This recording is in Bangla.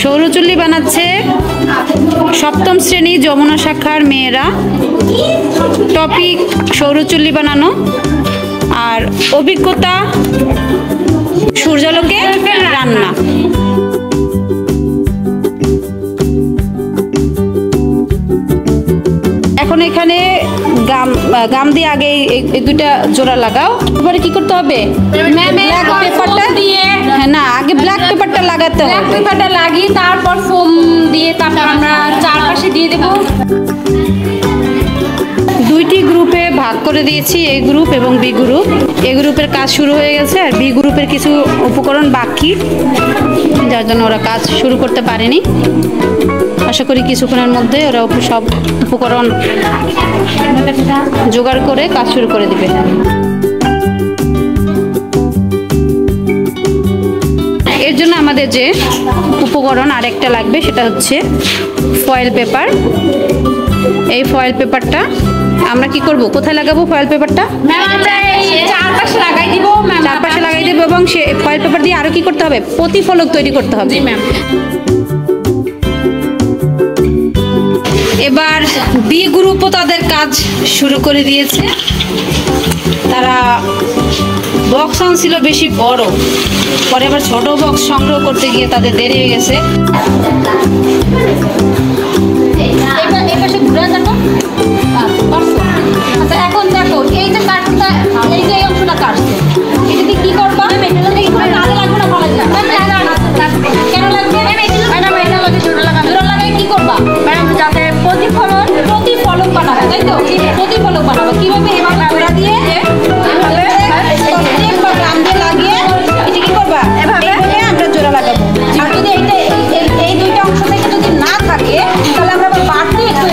সৌরচুল্লি বানাচ্ছে সপ্তম শ্রেণী যমুনা শাখার মেয়েরা। টপিক সৌরচুল্লি বানানো, আর অভিজ্ঞতা সূর্যালোকে রান্না। এখন এখানে গাম দিয়ে আগে এই দুইটা জোড়া লাগাও। এবারে কি করতে হবে? ব্ল্যাক পেপারটা দিয়ে, না আগে ব্ল্যাক পেপারটা লাগাতে হবে। ব্ল্যাক পেপারটা লাগিয়ে তারপর ফোম দিয়ে তারপর আমরা চারপাশে দিয়ে দেব। দুইটি গ্রুপে ভাগ করে দিয়েছি, এ গ্রুপ এবং বি গ্রুপ। এ গ্রুপের কাজ শুরু হয়ে গেছে, আর বি গ্রুপের কিছু উপকরণ বাকি, যার জন্য ওরা কাজ শুরু করতে পারেনি। আশা করি কিছুক্ষণের মধ্যে ওরা সব উপকরণ জোগাড় করে কাজ শুরু করে দিবে। এর জন্য আমাদের যে উপকরণ আরেকটা লাগবে সেটা হচ্ছে ফয়েল পেপার। এই ফয়েল পেপারটা আমরা কি করব, কোথায় লাগাবো ফয়েল পেপারটা? চারপাশে লাগাই দিব। চারপাশে লাগাই দেবো, এবং সে ফয়েল পেপার দিয়ে আরো কি করতে হবে? প্রতিফলক তৈরি করতে হবে। এবার বি গ্রুপও তাদের কাজ শুরু করে দিয়েছে। তারা বক্স আনছিল বেশি বড়, পরে আবার ছোট বক্স সংগ্রহ করতে গিয়ে তাদের দেরি হয়ে গেছে। আচ্ছা এখন দেখো এই যে কাঠটা, এই যে এই অংশটা কাটছে, এটা দিয়ে কি করবা? কাজে লাগবে না, ভালো লাগবে কেন লাগবে? ম্যাডাম এটা লাগে জোড়া লাগানো। জোড়া লাগাই কি করবা ম্যাডাম? যাতে প্রতিফলক বানাবে, তাই তো? প্রতিফলক বানাবো কিভাবে? এভাবে জোড়া দিয়ে লাগিয়ে এটা কি করবা? এভাবে আমরা জোড়া লাগাবো। আর যদি এইটা এই দুইটা অংশ থেকে যদি না থাকে তাহলে আমরা আবার বাড়তি একটু